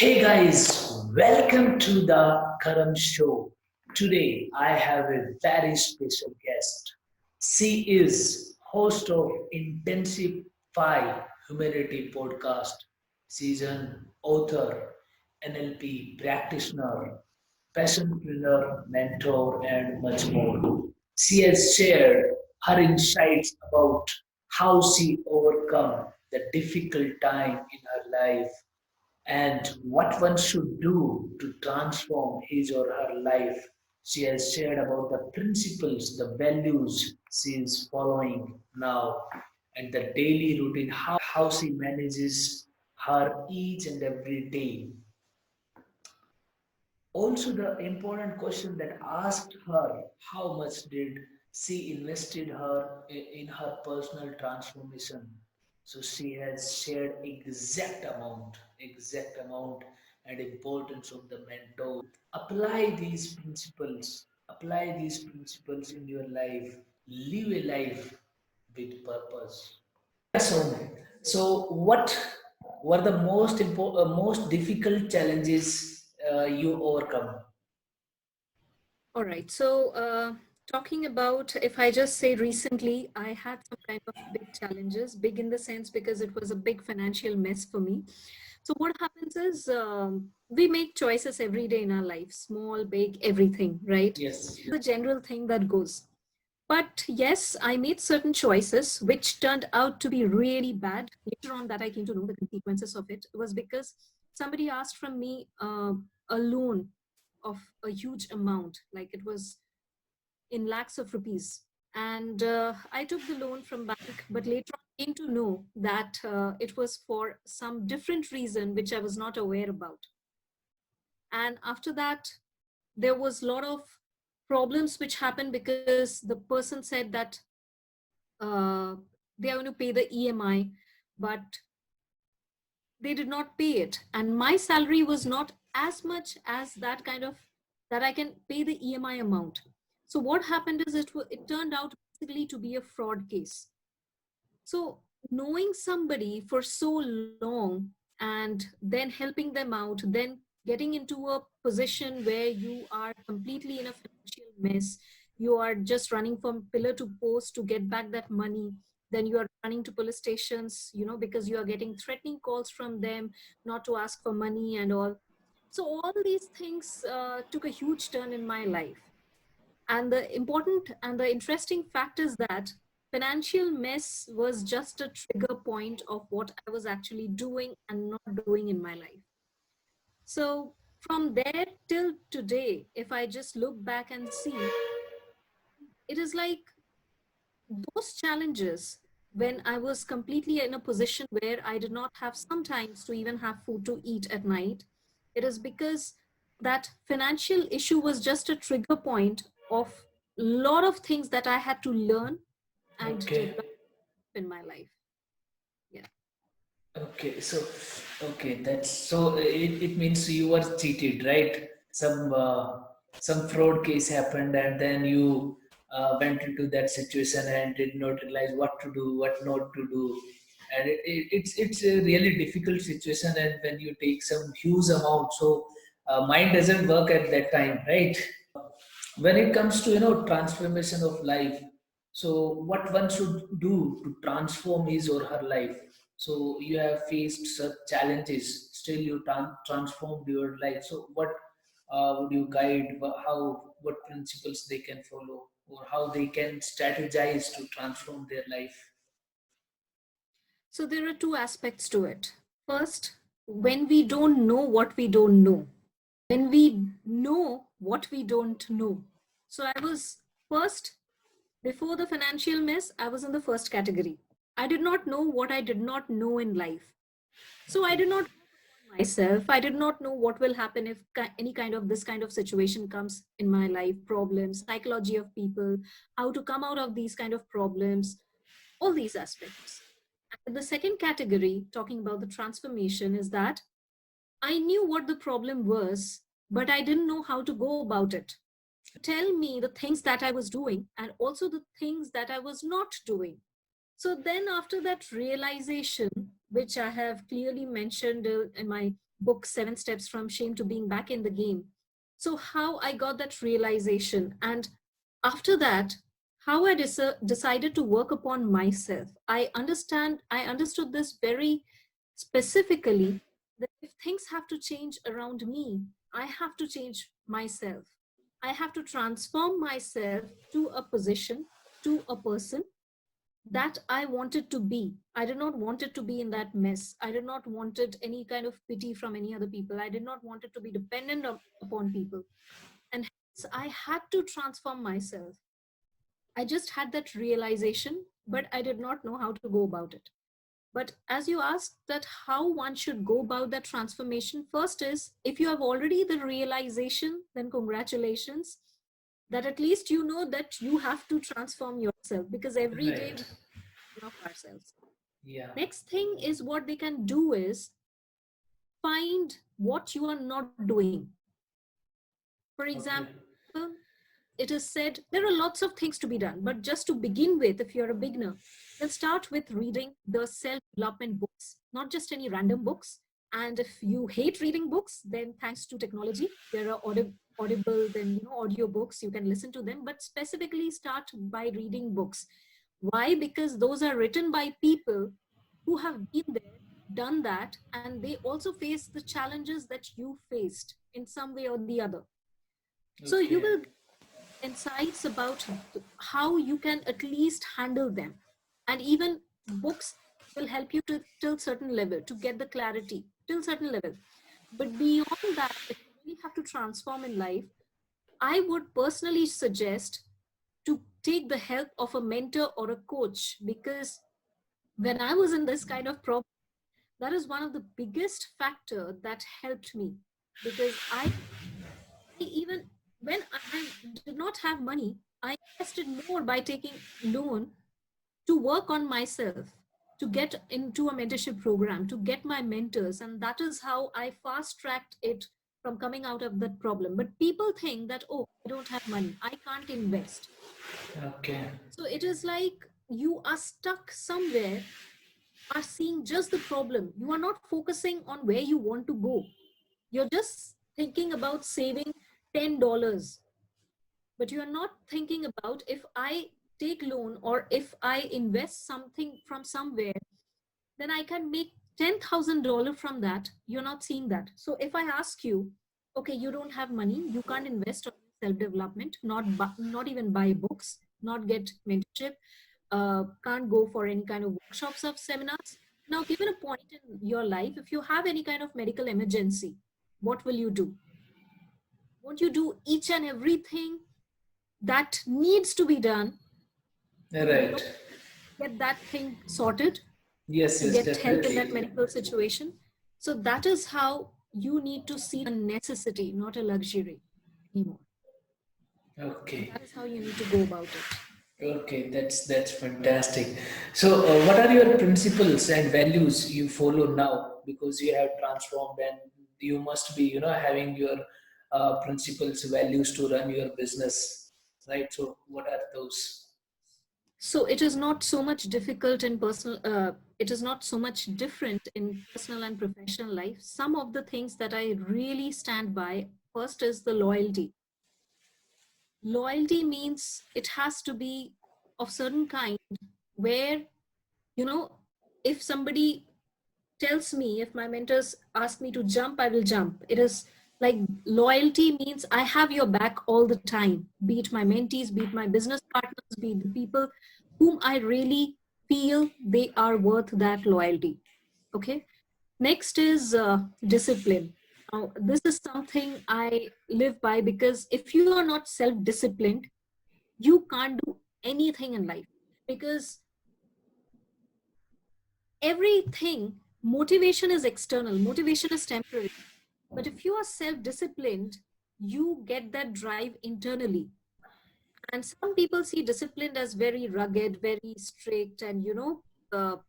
Hey guys, welcome to the Karam show. Today I have a very special guest. She is host of Intensify Humanity podcast. She's an author, NLP practitioner, passionpreneur, mentor, and much more. She has shared her insights about how she overcome the difficult time in her life and what one should do to transform his or her life. She has shared about the principles, the values she is following now, and the daily routine, how she manages her each and every day. Also, the important question that asked her how much did she invested her in her personal transformation. So she has shared exact amount and importance of the mentor. Apply these principles in your life. Live a life with purpose. So what were the most difficult challenges you overcome? All right. Talking about if I just say recently, I had some kind of big challenges, big in the sense because it was a big financial mess for me. So, what happens is we make choices every day in our life, small, big, everything, right? Yes. The general thing that goes. But yes, I made certain choices which turned out to be really bad. Later on, that I came to know the consequences of it was because somebody asked from me a loan of a huge amount, like it was in lakhs of rupees. And I took the loan from bank, but later on came to know that it was for some different reason which I was not aware about. And after that, there was a lot of problems which happened because the person said that uh, they are going to pay the EMI, but they did not pay it. And my salary was not as much as that kind of that I can pay the EMI amount. So what happened is it turned out basically to be a fraud case. So knowing somebody for so long and then helping them out, then getting into a position where you are completely in a financial mess, you are just running from pillar to post to get back that money, then you are running to police stations, because you are getting threatening calls from them not to ask for money and all. So all these things took a huge turn in my life. And the important and the interesting fact is that financial mess was just a trigger point of what I was actually doing and not doing in my life. So from there till today, if I just look back and see, it is like those challenges when I was completely in a position where I did not have sometimes to even have food to eat at night. It is because that financial issue was just a trigger point of a lot of things that I had to learn and Okay. develop in my life. Yeah. Okay. That's so. It means you were cheated, right? Some fraud case happened, and then you went into that situation and did not realize what to do, what not to do, and it's a really difficult situation. And when you take some huge amount, so mind doesn't work at that time, right? When it comes to transformation of life, so what one should do to transform his or her life. So you have faced such challenges, still you transformed your life. So what would you guide, how, what principles they can follow, or how they can strategize to transform their life? So there are two aspects to it. First, when we don't know what we don't know, when we know what we don't know. So I was first, before the financial mess, I was in the first category. I did not know what I did not know in life. So I Okay. did not work on myself. I did not know what will happen if any kind of this kind of situation comes in my life, problems, psychology of people, how to come out of these kind of problems, all these aspects. And the second category, talking about the transformation, is that I knew what the problem was, but I didn't know how to go about it. Tell me the things that I was doing and also the things that I was not doing. So then, after that realization, which I have clearly mentioned in my book, 7 Steps from Shame to Being Back in the Game. So how I got that realization, and after that, how I decided to work upon myself. I understood this very specifically, that if things have to change around me, I have to change myself. I have to transform myself to a position, to a person that I wanted to be. I did not want it to be in that mess. I did not wanted any kind of pity from any other people. I did not want it to be dependent upon people. And hence I had to transform myself. I just had that realization, but I did not know how to go about it. But as you asked that how one should go about that transformation, first is if you have already the realization, then congratulations, that at least you know that you have to transform yourself, because every day Right. we of ourselves. Yeah. Next thing is what they can do is find what you are not doing. For example, Okay. it is said there are lots of things to be done, but just to begin with, if you're a beginner, then start with reading the self development books, not just any random books. And if you hate reading books, then thanks to technology, there are audible, then audio books, you can listen to them, but specifically start by reading books. Why? Because those are written by people who have been there, done that, and they also face the challenges that you faced in some way or the other. So you Okay. will insights about how you can at least handle them. And even books will help you to till certain level to get the clarity till certain level. But beyond that, if you really have to transform in life, I would personally suggest to take the help of a mentor or a coach, because when I was in this kind of problem, that is one of the biggest factor that helped me. Because even when I did not have money, I invested more by taking loan to work on myself, to get into a mentorship program, to get my mentors. And that is how I fast tracked it from coming out of that problem. But people think that, oh, I don't have money, I can't invest. Okay. So it is like you are stuck somewhere, are seeing just the problem. You are not focusing on where you want to go. You're just thinking about saving $10, but you are not thinking about, if I take loan or if I invest something from somewhere, then I can make $10,000 from that. You're not seeing that. So if I ask you, okay, you don't have money, you can't invest on self development, not even buy books, not get mentorship, can't go for any kind of workshops or seminars. Now, given a point in your life, if you have any kind of medical emergency, what will you do? Won't you do each and everything that needs to be done to Right. get that thing sorted, Yes, to yes, get help in that definitely. medical situation? So that is how you need to see a necessity, not a luxury anymore. And Okay. that is how you need to go about it. Okay, that's fantastic. So, what are your principles and values you follow now? Because you have transformed, and you must be, having your principles, values to run your business, right? So, what are those? So it is not so much difficult in personal, it is not so much different in personal and professional life. Some of the things that I really stand by, first is the loyalty. Loyalty means it has to be of certain kind, where, you know if somebody tells me, if my mentors ask me to jump, I will jump. It is like, loyalty means I have your back all the time, be it my mentees, be it my business partners, be it the people whom I really feel they are worth that loyalty. Okay. Next is discipline. Now, this is something I live by, because if you are not self disciplined, you can't do anything in life. Because everything, motivation is external, motivation is temporary. But if you are self disciplined, you get that drive internally. And some people see disciplined as very rugged, very strict, and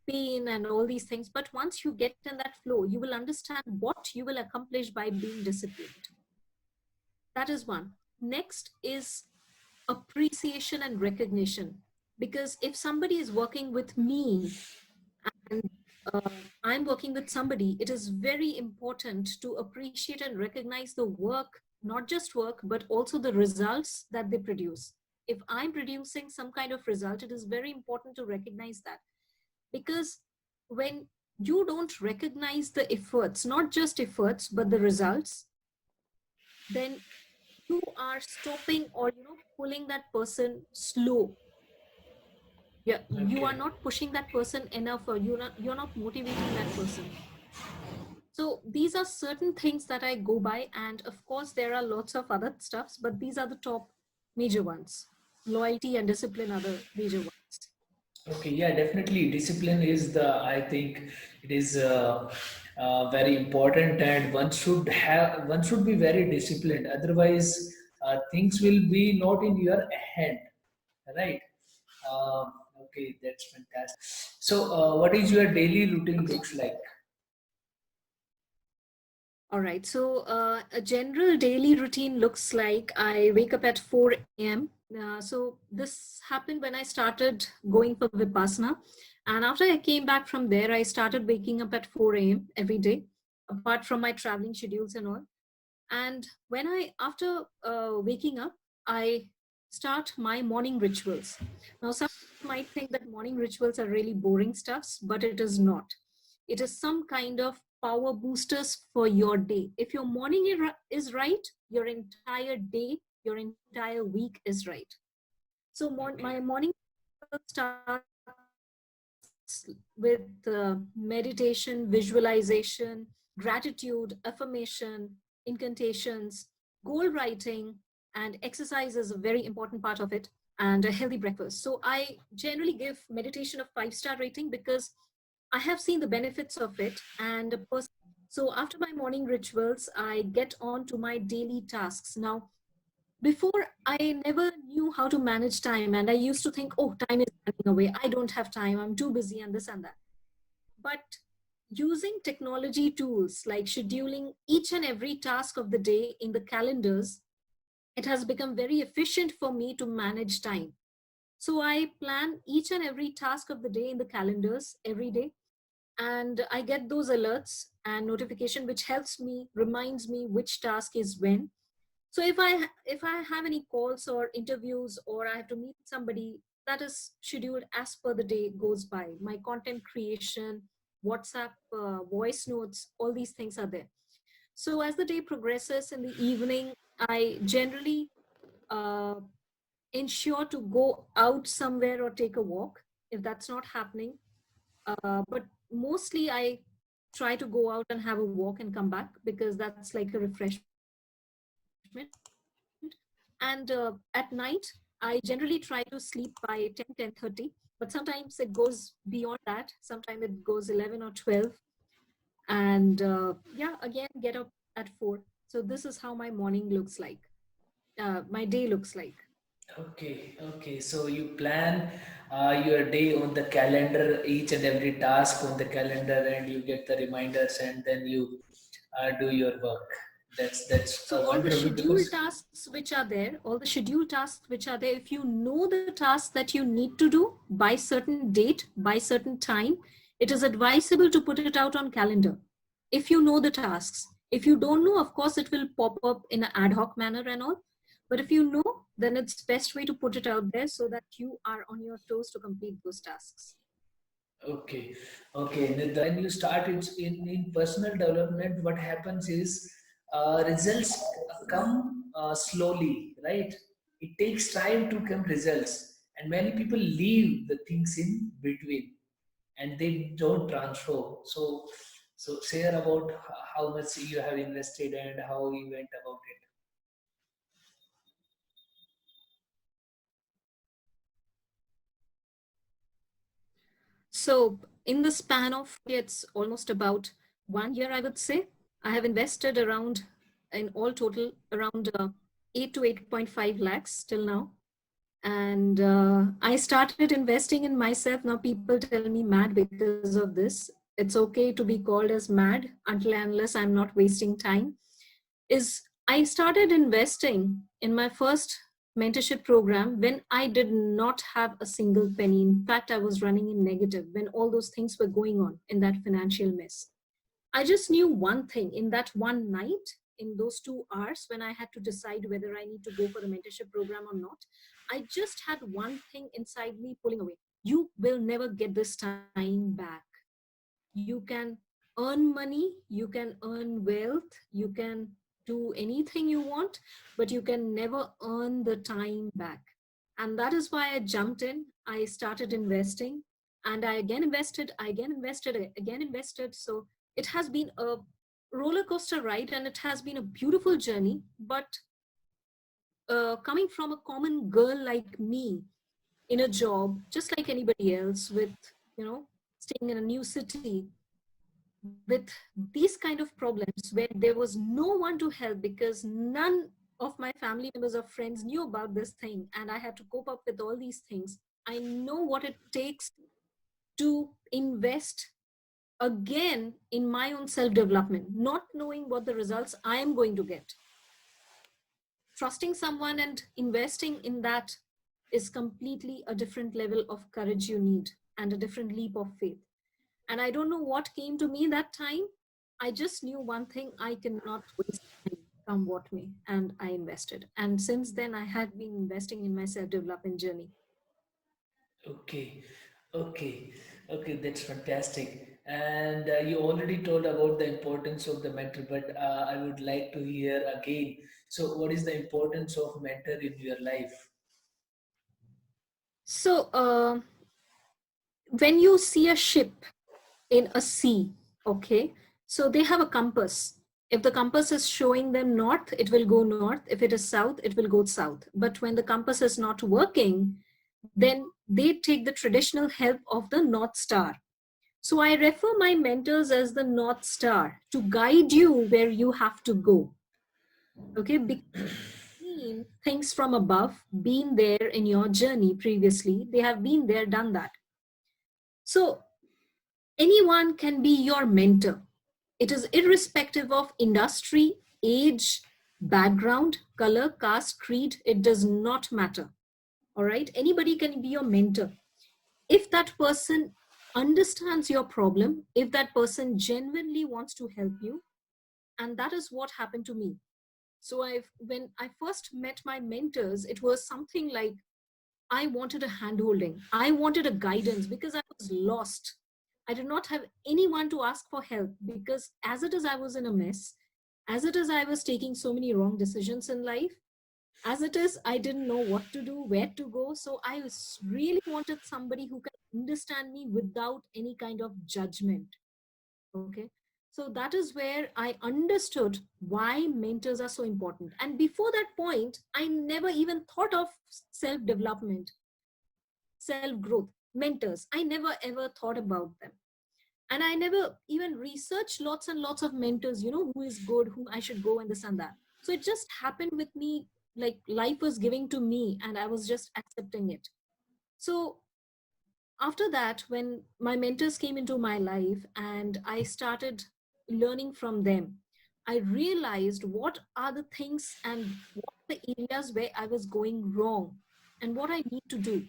pain and all these things. But once you get in that flow, you will understand what you will accomplish by being disciplined. That is one. Next is appreciation and recognition. Because if somebody is working with me, and I'm working with somebody, it is very important to appreciate and recognize the work, not just work, but also the results that they produce. If I'm producing some kind of result, it is very important to recognize that, because when you don't recognize the efforts, not just efforts, but the results, then you are stopping or pulling that person slow. Yeah, you are Okay. not pushing that person enough, or you're not motivating that person. So these are certain things that I go by, and of course there are lots of other stuffs, but these are the top major ones. Loyalty and discipline are the major ones. Okay, yeah, definitely. Discipline is I think it is very important, and one should be very disciplined. Otherwise, things will be not in your hand, right? Um, okay, that's fantastic. So, what is your daily routine looks like? All right. So a general daily routine looks like I wake up at 4 a.m. So this happened when I started going for Vipassana. And after I came back from there, I started waking up at 4 a.m. every day, apart from my traveling schedules and all. And after waking up, I start my morning rituals. Now, some might think that morning rituals are really boring stuffs, but it is not. It is some kind of power boosters for your day. If your morning is right, your entire day, your entire week is right. So my Okay. morning starts with meditation, visualization, gratitude, affirmation, incantations, goal writing, and exercise is a very important part of it, and a healthy breakfast. So I generally give meditation a 5-star rating because I have seen the benefits of it. And so after my morning rituals, I get on to my daily tasks. Now, before, I never knew how to manage time, and I used to think, oh, time is running away. I don't have time. I'm too busy, and this and that. But using technology tools like scheduling each and every task of the day in the calendars, it has become very efficient for me to manage time. So I plan each and every task of the day in the calendars every day, and I get those alerts and notification which helps me, reminds me which task is when. So if I have any calls or interviews, or I have to meet somebody, that is scheduled as per the day goes by. My content creation, WhatsApp, voice notes, all these things are there. So as the day progresses in the evening, I generally uh, ensure to go out somewhere or take a walk if that's not happening. But mostly I try to go out and have a walk and come back, because that's like a refreshment. And at night, I generally try to sleep by 10:30, but sometimes it goes beyond that. Sometimes it goes 11 or 12. And yeah, again, get up at 4. So this is how my morning looks like, my day looks like. Okay, okay. So you plan your day on the calendar, each and every task on the calendar, and you get the reminders, and then you do your work. That's So all the wonderful scheduled because tasks which are there, all the scheduled tasks which are there, if you know the tasks that you need to do by certain date, by certain time, it is advisable to put it out on calendar. If you know the tasks, if you don't know, of course, it will pop up in an ad hoc manner and all. But if you know, then it's best way to put it out there so that you are on your toes to complete those tasks. okay, okay. When you start it in personal development, what happens is results come slowly, right? It takes time to come results, and many people leave the things in between, and they don't transform. So share about how much you have invested and how you went about it. So, in the span of it's almost about 1 year, I would say, I have invested around, in all total, around 8 to 8.5 lakhs till now. And I started investing in myself. Now, people tell me mad because of this. It's okay to be called as mad until and unless I'm not wasting time. Is I started investing in my first mentorship program when I did not have a single penny. In fact, I was running in negative when all those things were going on in that financial mess. I just knew one thing in that one night, in those 2 hours when I had to decide whether I need to go for the mentorship program or not. I just had one thing inside me pulling away. You will never get this time back. You can earn money, you can earn wealth, you can do anything you want, but you can never earn the time back. And that is why I jumped in. I started investing, and I again invested, again invested. So it has been a roller coaster ride, and it has been a beautiful journey. But coming from a common girl like me in a job, just like anybody else, with, you know, staying in a new city, with these kind of problems where there was no one to help because none of my family members or friends knew about this thing, and I had to cope up with all these things. I know what it takes to invest again in my own self development, not knowing what the results I am going to get. Trusting someone and investing in that is completely a different level of courage you need, and a different leap of faith. And I don't know what came to me that time. I just knew one thing: I cannot waste time, come what may. And I invested. And since then, I had been investing in my self development journey. Okay, okay, okay, that's fantastic. And you already told about the importance of the mentor, but I would like to hear again. So, what is the importance of mentor in your life? So, when you see a ship in a sea, okay, so they have a compass. If the compass is showing them north, it will go north. If it is south, it will go south. But when the compass is not working, then they take the traditional help of the North Star. So I refer my mentors as the North Star to guide you where you have to go. Okay, because seen things from above, been there in your journey previously, they have been there, done that. So anyone can be your mentor. It is irrespective of industry, age, background, color, caste, creed, it does not matter. All right, anybody can be your mentor if that person understands your problem, if that person genuinely wants to help you. And that is what happened to me. So when I first met my mentors, it was something like I wanted a handholding, I wanted a guidance because I was lost. I did not have anyone to ask for help because, as it is, I was in a mess. As it is, I was taking so many wrong decisions in life. As it is, I didn't know what to do, where to go. So really wanted somebody who can understand me without any kind of judgment. Okay. So that is where I understood why mentors are so important. And before that point, I never even thought of self development, self growth, mentors. I never ever thought about them. And I never even researched lots and lots of mentors, who is good, who I should go, and this and that. So it just happened with me, like life was giving to me and I was just accepting it. So after that, when my mentors came into my life and I started learning from them, I realized what are the things and what are the areas where I was going wrong and what I need to do.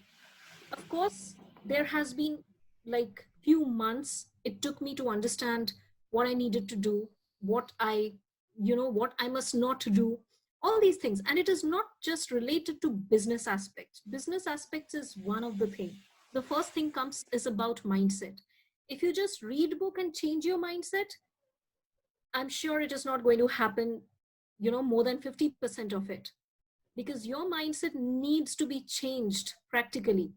Of course, there has been like few months it took me to understand what I needed to do, what what I must not do, all these things. And it is not just related to business aspects. Business aspects is one of the thing. The first thing comes is about mindset. If you just read book and change your mindset, I'm sure it is not going to happen, more than 50% of it, because your mindset needs to be changed practically.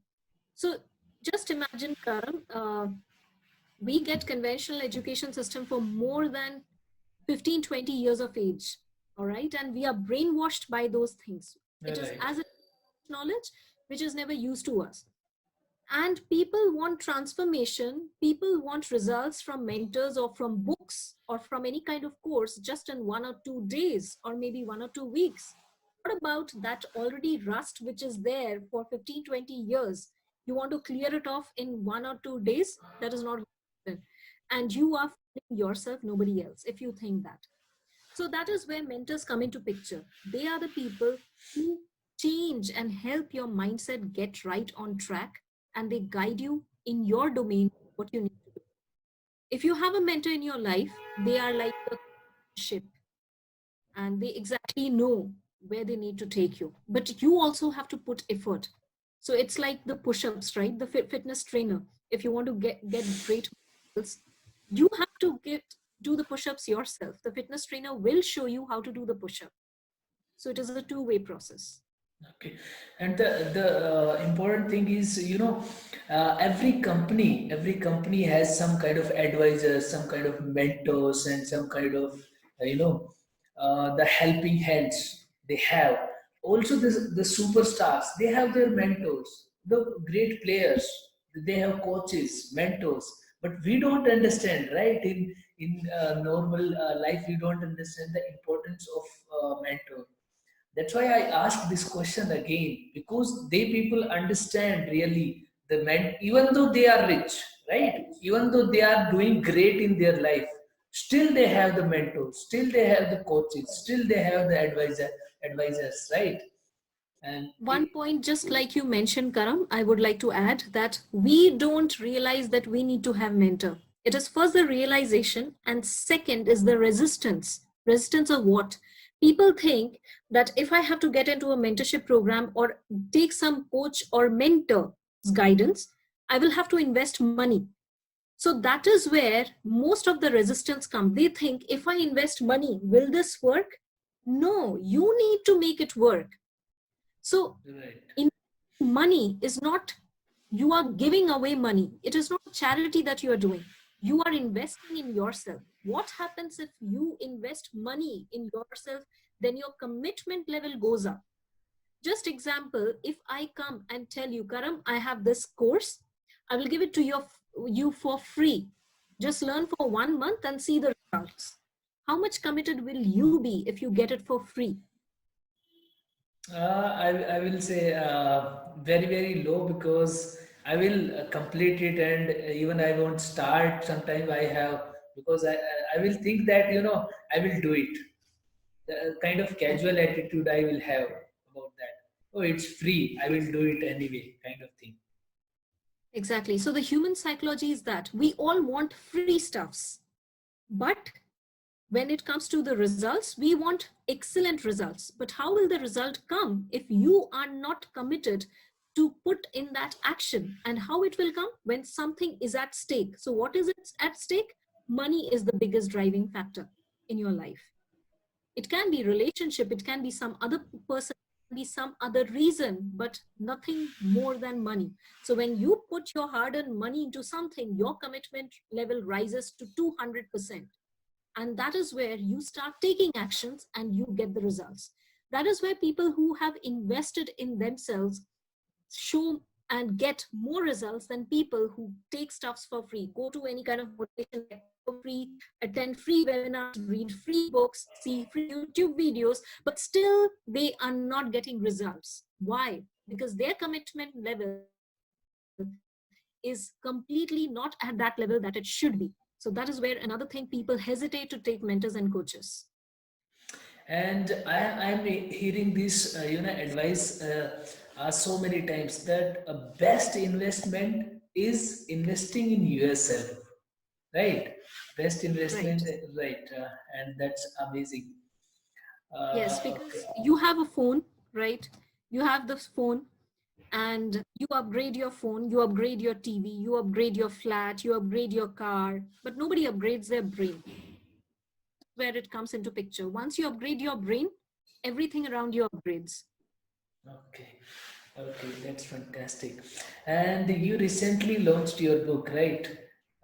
So just imagine, Karam, we get conventional education system for more than 15, 20 years of age. All right. And we are brainwashed by those things. It is Right. as a knowledge which is never used to us. And people want transformation, people want results from mentors or from books or from any kind of course just in 1 or 2 days or maybe 1 or 2 weeks. What about that already rust which is there for 15, 20 years? You want to clear it off in 1 or 2 days? That is not going to happen. And you are fooling yourself, nobody else, if you think that. So that is where mentors come into picture. They are the people who change and help your mindset get right on track, and they guide you in your domain what you need to do. If you have a mentor in your life, they are like a ship, and they exactly know where they need to take you, but you also have to put effort. So it's like the push-ups, right? The fitness trainer. If you want to get great muscles, you have to get do the push-ups yourself. The fitness trainer will show you how to do the push-up. So it is a two-way process. Okay, and the important thing is, every company has some kind of advisors, some kind of mentors, and some kind of the helping hands they have. Also, the superstars, they have their mentors. The great players, they have coaches, mentors. But we don't understand, right? In normal life, we don't understand the importance of mentor. That's why I asked this question again, because they people understand really the men, even though they are rich, right? Even though they are doing great in their life, still they have the mentors, still they have the coaches, still they have the advisors, right? And One point, just like you mentioned, Karam, I would like to add that we don't realize that we need to have mentor. It is first the realization, and second is the resistance. Resistance of what? People think that if I have to get into a mentorship program or take some coach or mentor's guidance, I will have to invest money. So that is where most of the resistance comes. They think, if I invest money, will this work? No, you need to make it work. So right. in money is not, you are giving away money. It is not charity that you are doing. You are investing in yourself. What happens if you invest money in yourself? Then your commitment level goes up. Just example, if I come and tell you, Karam, I have this course, I will give it to you for free. Just learn for 1 month and see the results. How much committed will you be if you get it for free? I will say very, very low, because I will complete it, and even I won't start. Sometime I have, because I will think that I will do it. The kind of casual attitude I will have about that. Oh, it's free. I will do it anyway, kind of thing. Exactly. So the human psychology is that we all want free stuffs. But when it comes to the results, we want excellent results. But how will the result come if you are not committed to put in that action? And how it will come? When something is at stake. So what is it at stake? Money is the biggest driving factor in your life. It can be relationship, it can be some other person, it can be some other reason, but nothing more than money. So when you put your hard-earned money into something, your commitment level rises to 200%. And that is where you start taking actions and you get the results. That is where people who have invested in themselves show and get more results than people who take stuffs for free, go to any kind of motivation for free, attend free webinars, read free books, see free YouTube videos, but still they are not getting results. Why? Because their commitment level is completely not at that level that it should be. So that is where another thing, people hesitate to take mentors and coaches. And I'm hearing this, advice so many times, that a best investment is investing in yourself, right? Best investment, Right. right? And that's amazing. Yes, Okay. because you have a phone, right? You have the phone, and you upgrade your phone, you upgrade your TV, you upgrade your flat, you upgrade your car, but nobody upgrades their brain. Where it comes into picture. Once you upgrade your brain, everything around you upgrades. Okay, okay, that's fantastic. And you recently launched your book, right?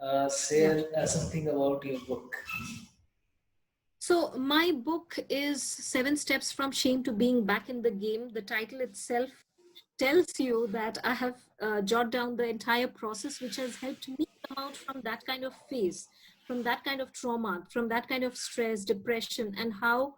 Yeah. Share something about your book. So my book is 7 Steps from Shame to Being Back in the Game. The title itself tells you that I have jotted down the entire process, which has helped me come out from that kind of phase, from that kind of trauma, from that kind of stress, depression, and how,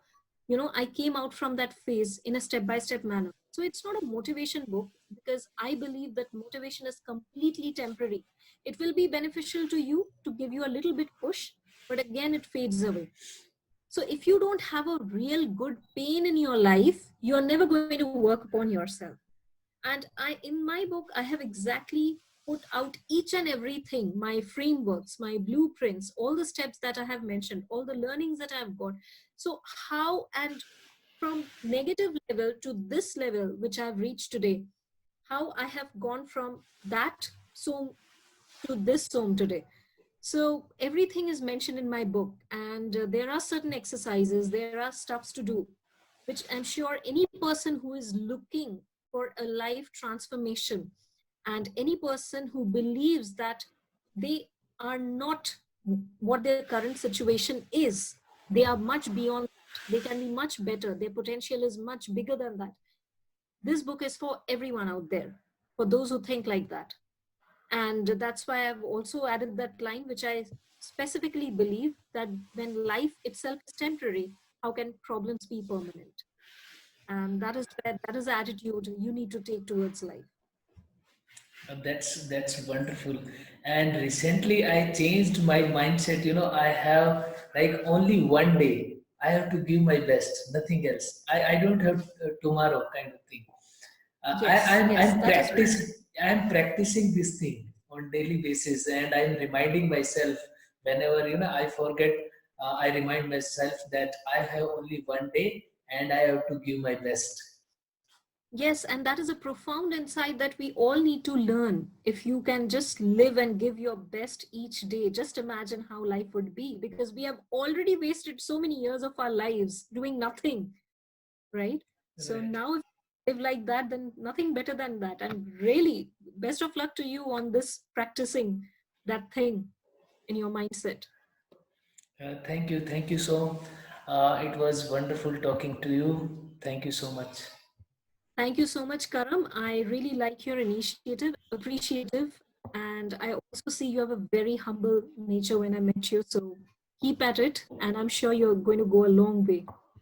I came out from that phase in a step-by-step manner. So it's not a motivation book, because I believe that motivation is completely temporary. It will be beneficial to you to give you a little bit push, but again, it fades away. So if you don't have a real good pain in your life, you're never going to work upon yourself. And in my book, I have exactly put out each and everything, my frameworks, my blueprints, all the steps that I have mentioned, all the learnings that I've got. So how, and from negative level to this level which I've reached today, how I have gone from that so to this Som today. So everything is mentioned in my book, and there are certain exercises, there are stuffs to do, which I'm sure any person who is looking for a life transformation, and any person who believes that they are not what their current situation is, they are much beyond that. They can be much better. Their potential is much bigger than that. This book is for everyone out there, for those who think like that. And that's why I've also added that line, which I specifically believe that when life itself is temporary, how can problems be permanent? And that is the attitude you need to take towards life. That's wonderful. And recently, I changed my mindset. I have like only one day. I have to give my best, nothing else. I don't have tomorrow kind of thing. Yes, yes, I'm that is right. practicing this thing on daily basis, and I'm reminding myself whenever I forget. I remind myself that I have only one day, and I have to give my best. Yes, and that is a profound insight that we all need to learn. If you can just live and give your best each day, just imagine how life would be, because we have already wasted so many years of our lives doing nothing, right? So Right. now if you live like that, then nothing better than that. And really, best of luck to you on this practicing that thing in your mindset. Thank you so. It was wonderful talking to you. Thank you so much. Thank you so much, Karam. I really like your initiative, appreciative, and I also see you have a very humble nature when I met you. So keep at it, and I'm sure you're going to go a long way.